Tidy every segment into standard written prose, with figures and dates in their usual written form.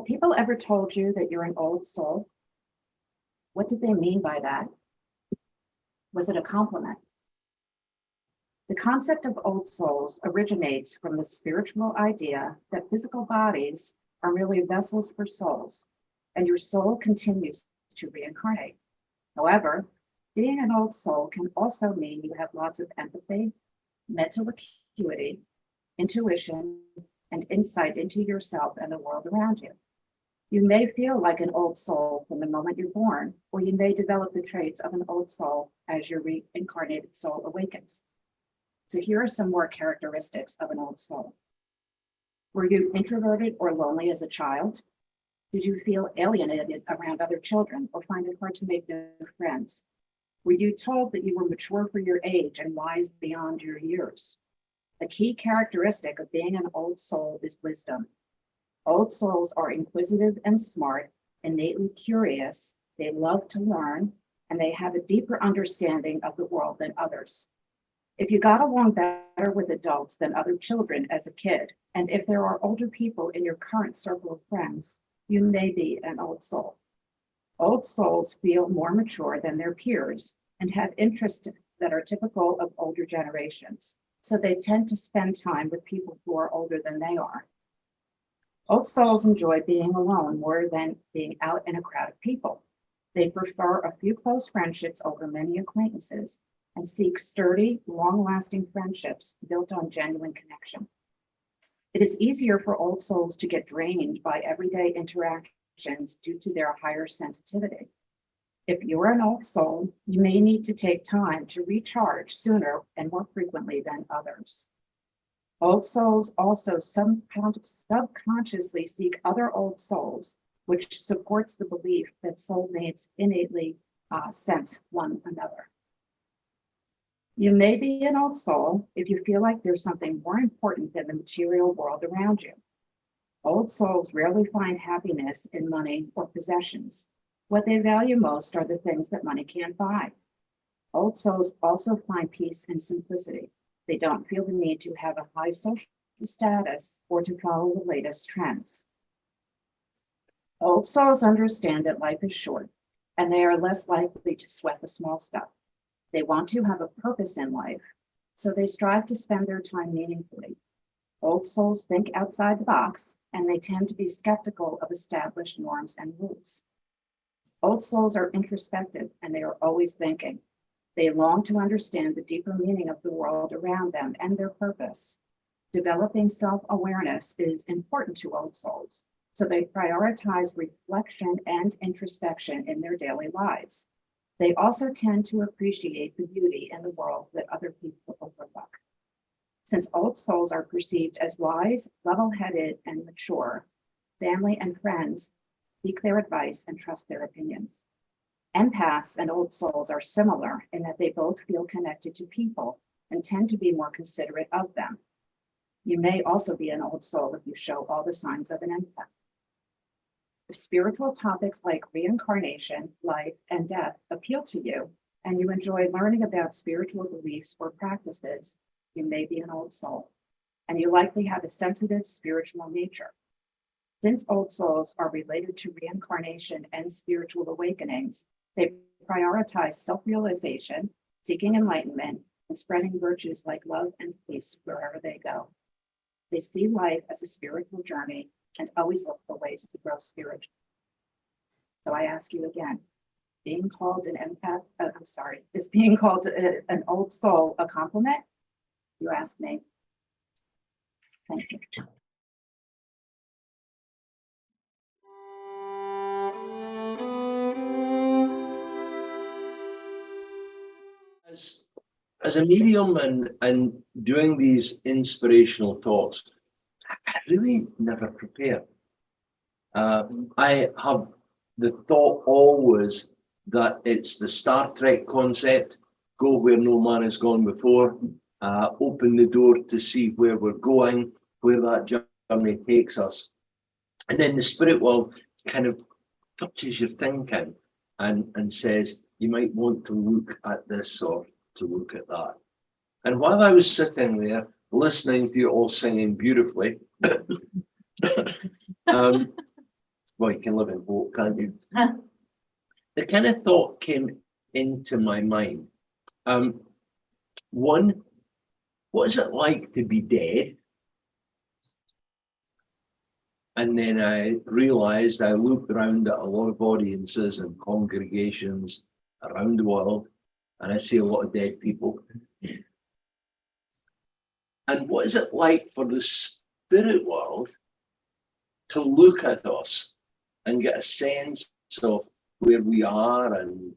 people ever told you that you're an old soul? What did they mean by that? Was it a compliment? The concept of old souls originates from the spiritual idea that physical bodies are merely vessels for souls, and your soul continues to reincarnate. However, being an old soul can also mean you have lots of empathy, mental acuity, intuition, and insight into yourself and the world around you. You may feel like an old soul from the moment you're born, or you may develop the traits of an old soul as your reincarnated soul awakens. So here are some more characteristics of an old soul. Were you introverted or lonely as a child? Did you feel alienated around other children or find it hard to make new friends? Were you told that you were mature for your age and wise beyond your years? A key characteristic of being an old soul is wisdom. Old souls are inquisitive and smart, innately curious, they love to learn, and they have a deeper understanding of the world than others. If you got along better with adults than other children as a kid, and if there are older people in your current circle of friends, you may be an old soul. Old souls feel more mature than their peers and have interests that are typical of older generations, so they tend to spend time with people who are older than they are. Old souls enjoy being alone more than being out in a crowd of people. They prefer a few close friendships over many acquaintances and seek sturdy, long-lasting friendships built on genuine connection. It is easier for old souls to get drained by everyday interactions due to their higher sensitivity. If you're an old soul, you may need to take time to recharge sooner and more frequently than others. Old souls also subconsciously seek other old souls, which supports the belief that soulmates innately sense one another. You may be an old soul if you feel like there's something more important than the material world around you. Old souls rarely find happiness in money or possessions. What they value most are the things that money can't buy. Old souls also find peace in simplicity. They don't feel the need to have a high social status or to follow the latest trends. Old souls understand that life is short, and they are less likely to sweat the small stuff. They want to have a purpose in life, so they strive to spend their time meaningfully. Old souls think outside the box, and they tend to be skeptical of established norms and rules. Old souls are introspective, and they are always thinking. They long to understand the deeper meaning of the world around them and their purpose. Developing self-awareness is important to old souls, so they prioritize reflection and introspection in their daily lives. They also tend to appreciate the beauty in the world that other people overlook. Since old souls are perceived as wise, level-headed, and mature, family and friends seek their advice and trust their opinions. Empaths and old souls are similar in that they both feel connected to people and tend to be more considerate of them. You may also be an old soul if you show all the signs of an empath. If spiritual topics like reincarnation, life, and death appeal to you, and you enjoy learning about spiritual beliefs or practices, you may be an old soul, and you likely have a sensitive spiritual nature. Since old souls are related to reincarnation and spiritual awakenings, they prioritize self-realization, seeking enlightenment, and spreading virtues like love and peace wherever they go. They see life as a spiritual journey and always look for ways to grow spiritually. So I ask you again, being called an empath, is being called an old soul a compliment? You ask me. Thank you. As a medium and doing these inspirational talks, I really never prepare. I have the thought always that it's the Star Trek concept, go where no man has gone before, open the door to see where we're going, where that journey takes us. And then the spirit world kind of touches your thinking and says, you might want to look at this or to look at that. And while I was sitting there listening to you all singing beautifully, Well, you can live in hope, can't you? Huh. The kind of thought came into my mind. One, what is it like to be dead? And then I realized, I looked around at a lot of audiences and congregations around the world, and I see a lot of dead people. And what is it like for the spirit world to look at us and get a sense of where we are and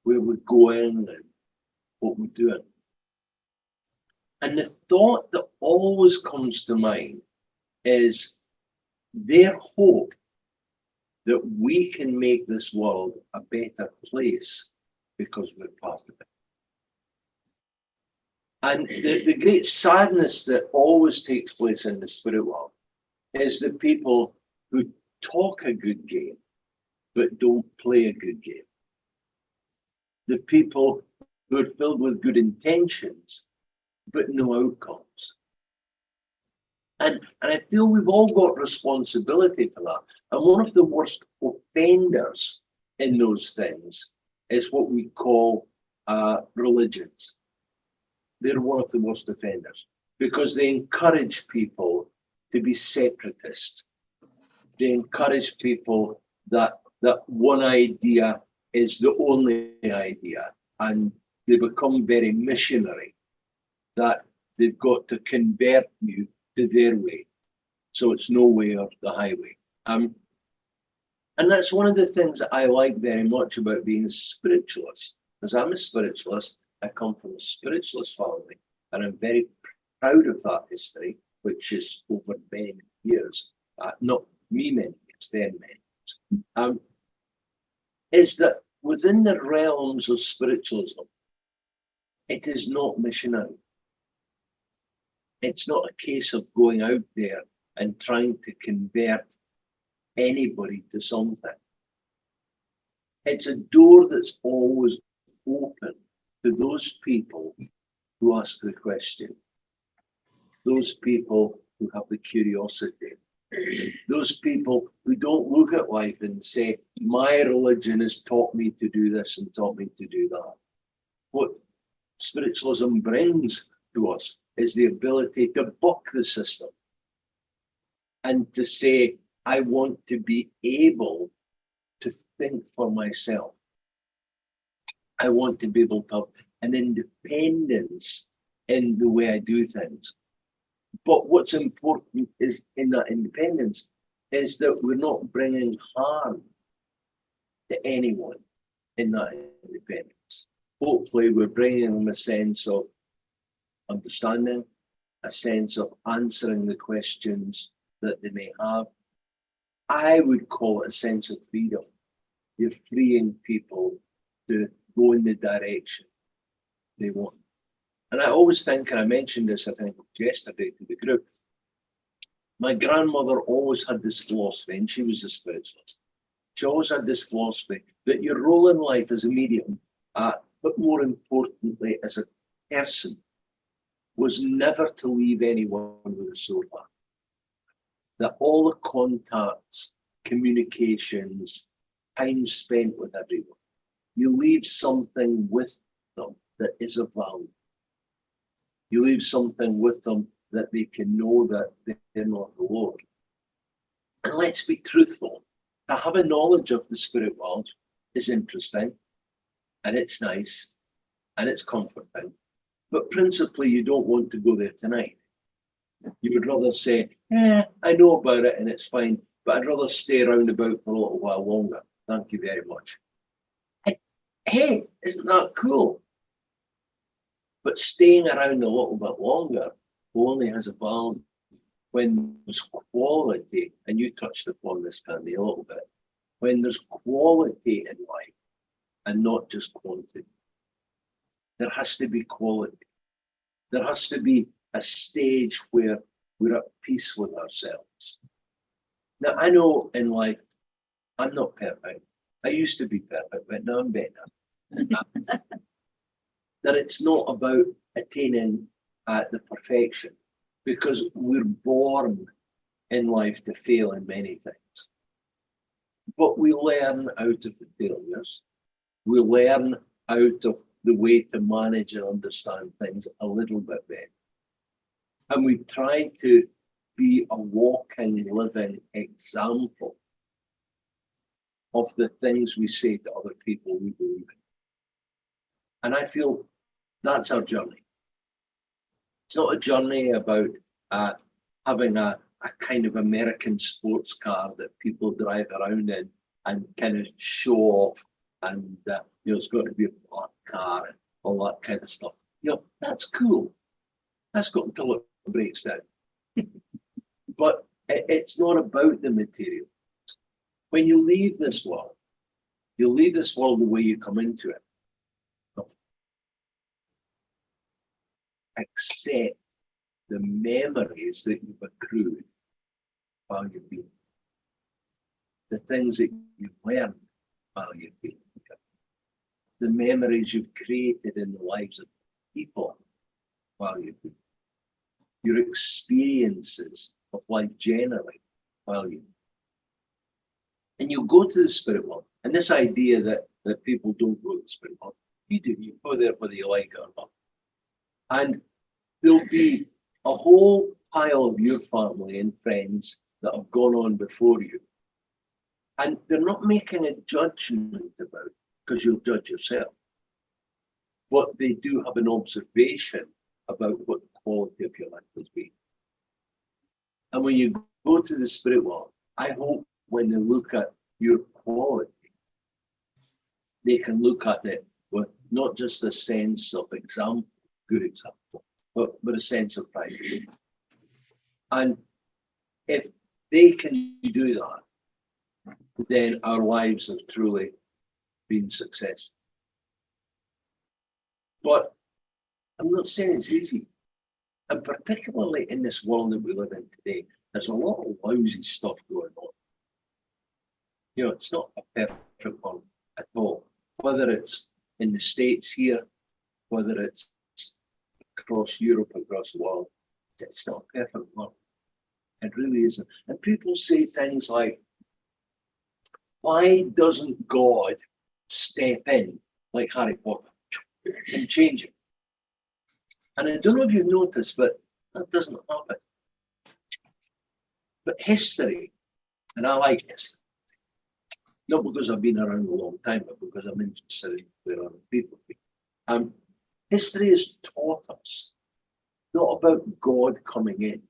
where we're going and what we're doing? And the thought that always comes to mind is their hope that we can make this world a better place because we're part of it. And the great sadness that always takes place in the spirit world is the people who talk a good game but don't play a good game. The people who are filled with good intentions but no outcomes. And I feel we've all got responsibility for that. And one of the worst offenders in those things is what we call religions. They're one of the worst offenders because they encourage people to be separatist. They encourage people that one idea is the only idea, and they become very missionary, that they've got to convert you to their way. So it's no way or the highway. And that's one of the things that I like very much about being a spiritualist, because I'm a spiritualist. I come from a spiritualist family, and I'm very proud of that history, which is over many years, not me many years, them many years, is that within the realms of spiritualism, it is not missionary. It's not a case of going out there and trying to convert anybody to something. It's a door that's always open to those people who ask the question, those people who have the curiosity, those people who don't look at life and say, my religion has taught me to do this and taught me to do that. What spiritualism brings to us is the ability to buck the system and to say, I want to be able to think for myself. I want to be able to have an independence in the way I do things. But what's important is in that independence is that we're not bringing harm to anyone in that independence. Hopefully we're bringing them a sense of understanding, a sense of answering the questions that they may have. I would call it a sense of freedom. You're freeing people to go in the direction they want. And I always think, and I mentioned this, I think, yesterday to the group, my grandmother always had this philosophy, and she was a spiritualist. She always had this philosophy that your role in life as a medium, but more importantly, as a person, was never to leave anyone with a sore back. That all the contacts, communications, time spent with everyone, you leave something with them that is of value. You leave something with them that they can know that they're not alone. And let's be truthful. To have a knowledge of the spirit world is interesting, and it's nice, and it's comforting. But principally, you don't want to go there tonight. You would rather say, I know about it and it's fine, but I'd rather stay around about for a little while longer. Thank you very much. Hey, isn't that cool? But staying around a little bit longer only has a value when there's quality, and you touched upon this, Candy, a little bit, when there's quality in life and not just quantity. There has to be quality. There has to be a stage where we're at peace with ourselves. Now, I know in life, I'm not perfect. I used to be perfect, but now I'm better. That it's not about attaining the perfection, because we're born in life to fail in many things. But we learn out of the failures. We learn out of the way to manage and understand things a little bit better. And we try to be a walking, living example of the things we say to other people we believe in. And I feel that's our journey. It's not a journey about having a kind of American sports car that people drive around in and kind of show off, and it's got to be a black car and all that kind of stuff. That's cool. That's got until it breaks down. But it's not about the material. When you leave this world, you'll leave this world the way you come into it. Accept the memories that you've accrued while you've been. The things that you've learned while you've been. The memories you've created in the lives of people while you've been. Your experiences of life generally while you've been. And you go to the spirit world. And this idea that people don't go to the spirit world, you do. You go there whether you like it or not. And there'll be a whole pile of your family and friends that have gone on before you. And they're not making a judgment about it, because you'll judge yourself. But they do have an observation about what the quality of your life has been. And when you go to the spirit world, I hope when they look at your quality, they can look at it with not just a sense of example, good example, but a sense of pride. And if they can do that, then our lives have truly been successful. But I'm not saying it's easy. And particularly in this world that we live in today, there's a lot of lousy stuff going on. It's not a perfect one at all. Whether it's in the States here, whether it's across Europe, across the world, it's not a perfect one. It really isn't. And people say things like, why doesn't God step in like Harry Potter and change it? And I don't know if you've noticed, but that doesn't happen. But history, and I like history, not because I've been around a long time, but because I'm interested in where other people be. History has taught us not about God coming in,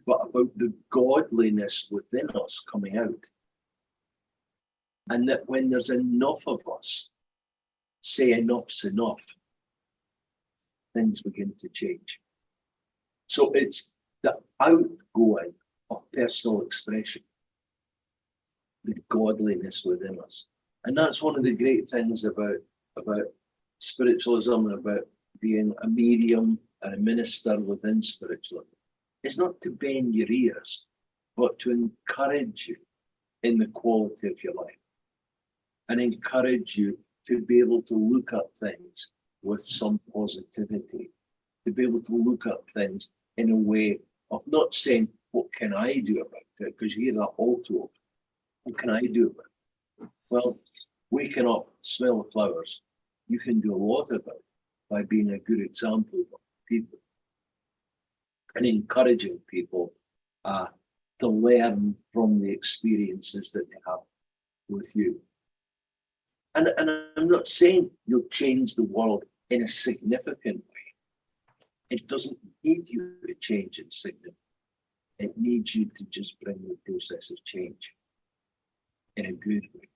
but about the godliness within us coming out. And that when there's enough of us say enough's enough, things begin to change. So it's the outgoing of personal expression, the godliness within us. And that's one of the great things about spiritualism and about being a medium and a minister within spiritualism. It's not to bend your ears, but to encourage you in the quality of your life and encourage you to be able to look at things with some positivity, to be able to look at things in a way of not saying, what can I do about it? Because you hear that all too often. What can I do about it? Well, waking up, smell the flowers, you can do a lot about it by being a good example of people and encouraging people to learn from the experiences that they have with you. And I'm not saying you'll change the world in a significant way. It doesn't need you to change it significantly. It needs you to just bring the process of change in a good way.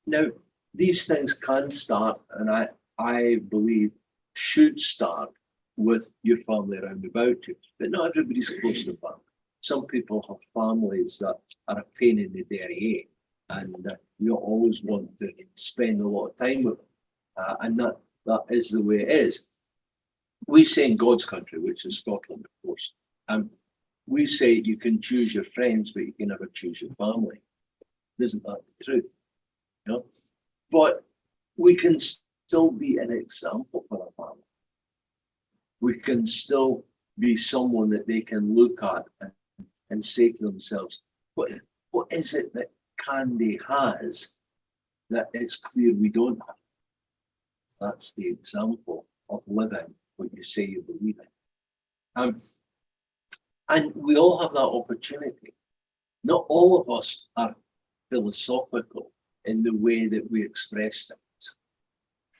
Now, these things can start, and I believe should start with your family around about you, but not everybody's close to family. Some people have families that are a pain in the derriere, and you always want to spend a lot of time with them, and that is the way it is. We say in God's country, which is Scotland, of course, we say you can choose your friends, but you can never choose your family. Isn't that the truth? But we can still be an example for our family. We can still be someone that they can look at and say to themselves, what is it that Candy has that it's clear we don't have. That's the example of living what you say you believe in. And we all have that opportunity. Not all of us are philosophical in the way that we express things,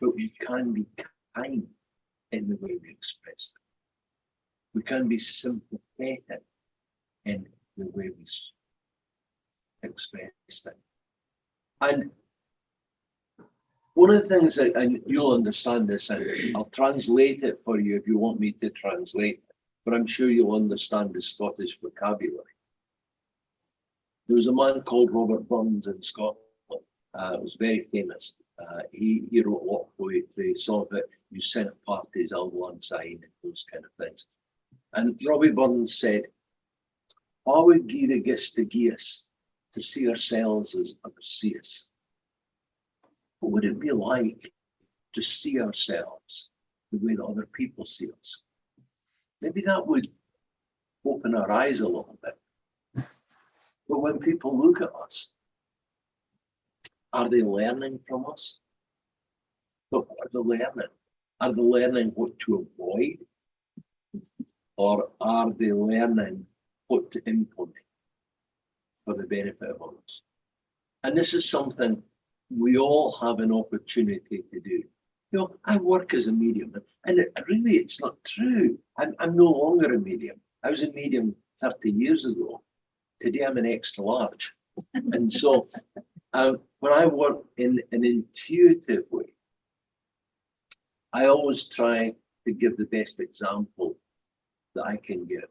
but we can be kind in the way we express them. We can be sympathetic in the way we express them. And one of the things that, and you'll understand this, and I'll translate it for you if you want me to translate it, but I'm sure you'll understand the Scottish vocabulary. There was a man called Robert Burns in Scotland. It was very famous. He wrote a lot of poetry, some of it you sent parties alongside, those kind of things. And Robbie Burns said, "I would give the gist to geas to see ourselves as others see us. What would it be like to see ourselves the way that other people see us? Maybe that would open our eyes a little bit. But when people look at us, are they learning from us? But what are they learning? Are they learning what to avoid? Or are they learning what to implement for the benefit of others?" And this is something we all have an opportunity to do. You know, I work as a medium, and really it's not true. I'm no longer a medium. I was a medium 30 years ago. Today I'm an extra large. And so when I work in an intuitive way, I always try to give the best example that I can give.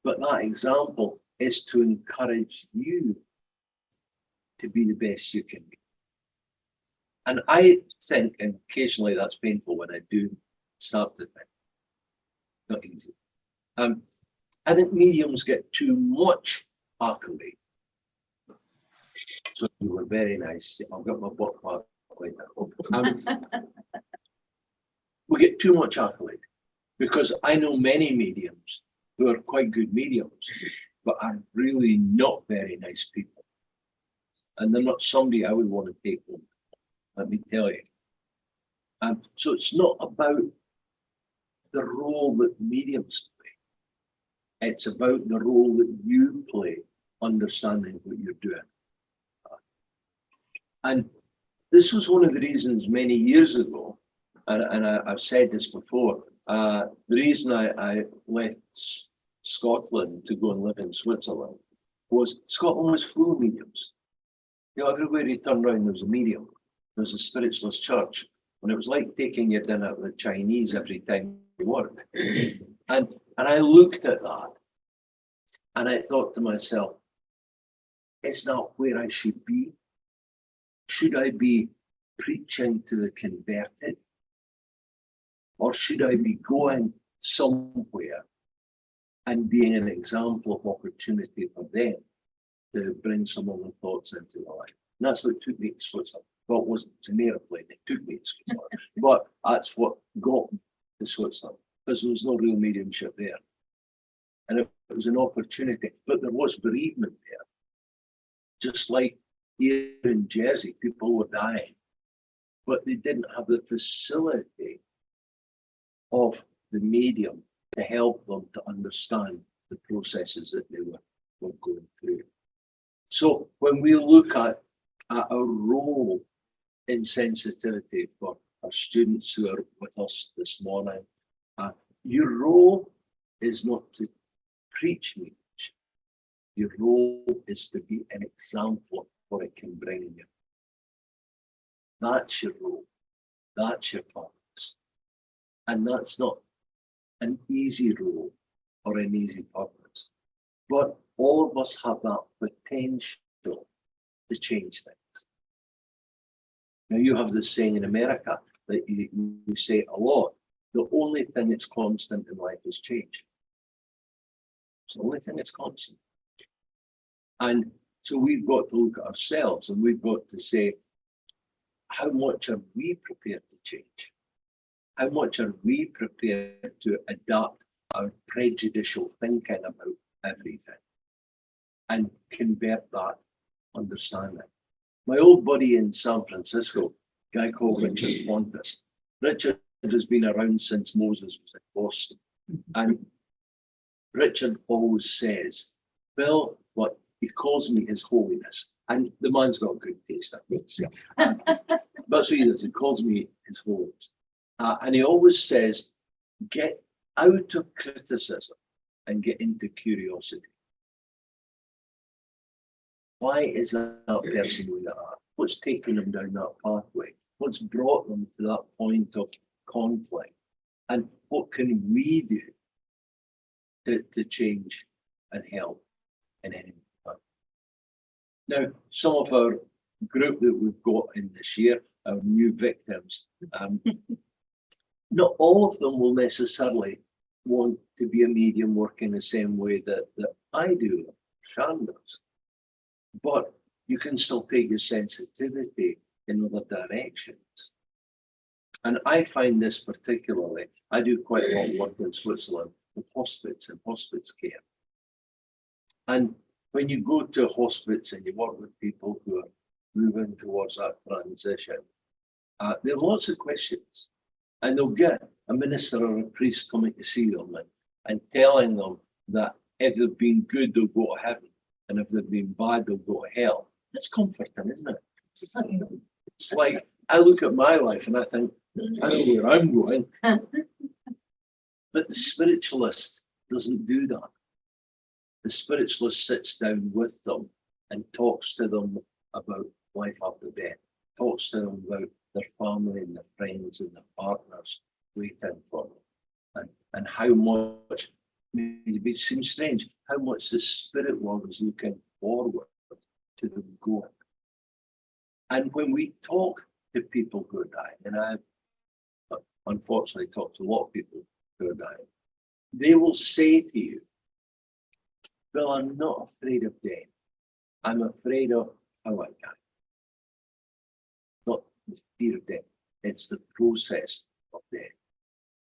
But that example is to encourage you to be the best you can be. And I think, and occasionally that's painful when I do start to think, not easy. I think mediums get too much accolade. So you were very nice. I've got my book back later. We get too much accolade because I know many mediums who are quite good mediums, but are really not very nice people. And they're not somebody I would want to take home, let me tell you. So it's not about the role that mediums play. It's about the role that you play, understanding what you're doing. And this was one of the reasons many years ago, and I've said this before, the reason I left Scotland to go and live in Switzerland was Scotland was full of mediums. You know, everywhere you turned around, there was a medium. There was a spiritualist church. And it was like taking your dinner with the Chinese every time you worked. And I looked at that and I thought to myself, is that where I should be? Should I be preaching to the converted? Or should I be going somewhere and being an example of opportunity for them to bring some of the thoughts into their life? And that's what took me to Switzerland. Well, it wasn't an airplane, it took me to Switzerland. But that's what got me to Switzerland, because there was no real mediumship there. And it was an opportunity, but there was bereavement there. Just like here in Jersey, people were dying, but they didn't have the facility of the medium to help them to understand the processes that they were going through. So when we look at our role in sensitivity for our students who are with us this morning, your role is not to preach mediumship. Your role is to be an example of what it can bring you. That's your role. That's your purpose. And that's not an easy role or an easy purpose. But all of us have that potential to change things. Now, you have this saying in America that you say a lot. The only thing that's constant in life is change. It's the only thing that's constant. And so we've got to look at ourselves and we've got to say, how much are we prepared to change? How much are we prepared to adapt our prejudicial thinking about everything and convert that understand that. My old buddy in San Francisco, a guy called Richard Pontus. Richard has been around since Moses was in Boston. And Richard always says, Bill, what he calls me His Holiness. And the man's got good taste, I would say. That's what he does. He calls me His Holiness. And he always says, get out of criticism and get into curiosity. Why is that person where they are? What's taken them down that pathway? What's brought them to that point of conflict? And what can we do to change and help in any way? Now, some of our group that we've got in this year, our new victims, not all of them will necessarily want to be a medium working the same way that I do, Shan does. But you can still take your sensitivity in other directions. And I find this particularly, I do quite a lot of work in Switzerland with hospice and hospice care. And when you go to hospice and you work with people who are moving towards that transition, there are lots of questions. And they'll get a minister or a priest coming to see them and telling them that if they've been good, they'll go to heaven. And if they've been bad, they'll go to hell. That's comforting, isn't it? It's like, I look at my life and I think, I know where I'm going. But the spiritualist doesn't do that. The spiritualist sits down with them and talks to them about life after death, talks to them about their family and their friends and their partners waiting for them, and how much, it seems strange, how much the spirit world is looking forward to them going. And when we talk to people who are dying, and I've unfortunately talked to a lot of people who are dying, they will say to you, Bill, I'm not afraid of death. I'm afraid of how I die. Not the fear of death, it's the process of death.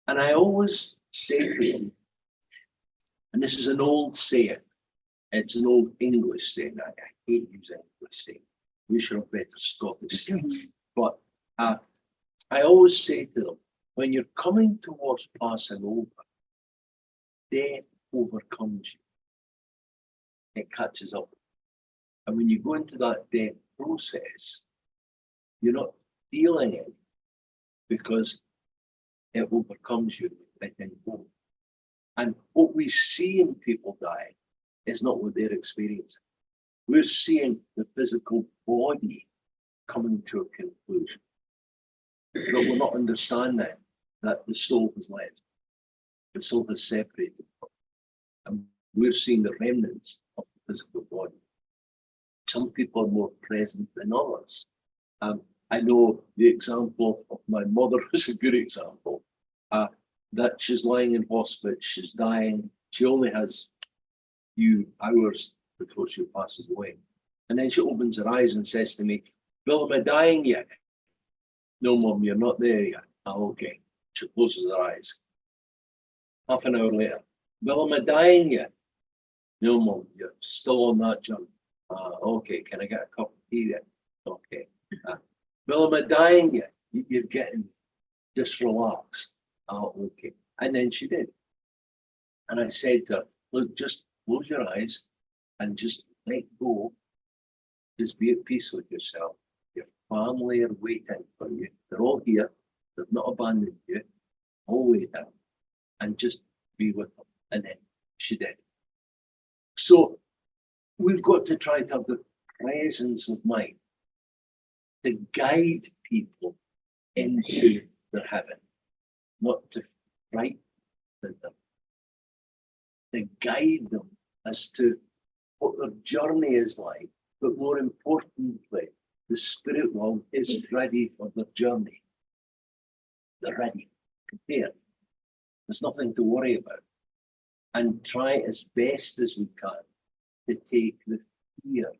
And I always say to them, and this is an old saying, it's an old English saying, I hate using English saying, we should have better Scottish sayings. But I always say to them, when you're coming towards passing over, death overcomes you. It catches up. And when you go into that death process, you're not feeling it because it overcomes you and then go. And what we see in people dying is not what they're experiencing. We're seeing the physical body coming to a conclusion. But we're not understanding that the soul has left. The soul has separated. And we're seeing the remnants of the physical body. Some people are more present than others. I know the example of my mother is a good example. That she's lying in hospice, she's dying. She only has a few hours before she passes away. And then she opens her eyes and says to me, Bill, am I dying yet? No, Mum, you're not there yet. Okay. She closes her eyes. Half an hour later, Bill, am I dying yet? No, Mum, you're still on that journey. Okay, can I get a cup of tea then? Okay. Bill, am I dying yet? You're getting just relaxed. Okay. And then she did. And I said to her, look, just close your eyes and just let go. Just be at peace with yourself. Your family are waiting for you. They're all here. They've not abandoned you. All waiting. And just be with them. And then she did. So we've got to try to have the presence of mind to guide people into their heaven, not to frighten them, to guide them as to what their journey is like, but more importantly, the spirit world is ready for their journey. They're ready, prepared. There's nothing to worry about. And try as best as we can to take the fear.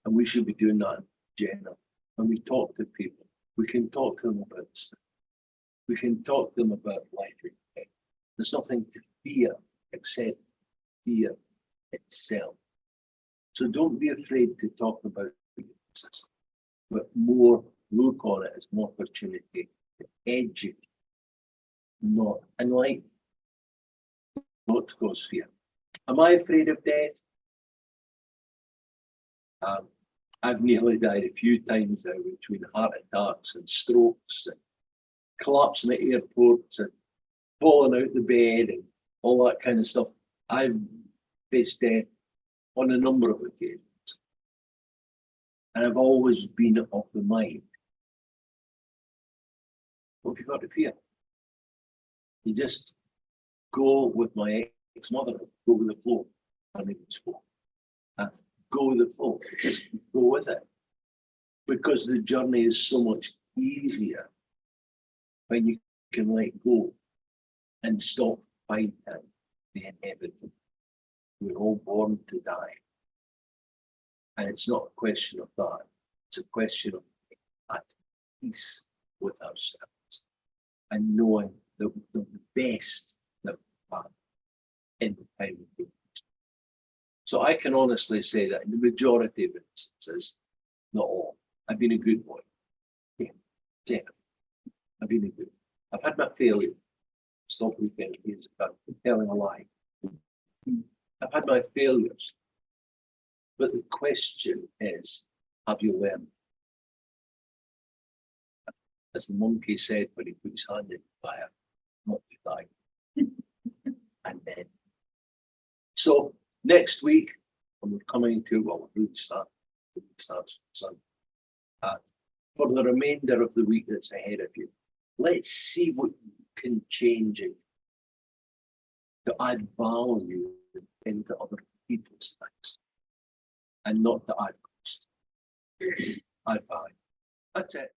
And we should be doing that in general. When we talk to people, we can talk to them about stuff. We can talk to them about life and death. There's nothing to fear except fear itself. So don't be afraid to talk about your system, but more look on it as an opportunity to educate, not enlighten, not to cause fear. Am I afraid of death? I've nearly died a few times now between heart attacks and strokes and collapsing at airports and falling out the bed and all that kind of stuff. I've faced death on a number of occasions. And I've always been of the mind, what have you got to fear? You just go with my ex-mother, go with the flow. Her name was Flo. Go with the flow, just go with it. Because the journey is so much easier when you can let go and stop fighting the inevitable. We're all born to die. And it's not a question of that. It's a question of being at peace with ourselves and knowing the best that we have in the time of being. So I can honestly say that in the majority of instances, not all, I've been a good boy. Yeah, I've been a good. I've had my failure. Stop looking at me as if I'm telling a lie. I've had my failures. But the question is, have you learned? As the monkey said when he put his hand in the fire, not to die. And then. So next week, when we're coming to, well, we're really starts Sunday. For the remainder of the week that's ahead of you, let's see what you can change it to add value into other people's lives and not to add cost. Add value. That's it.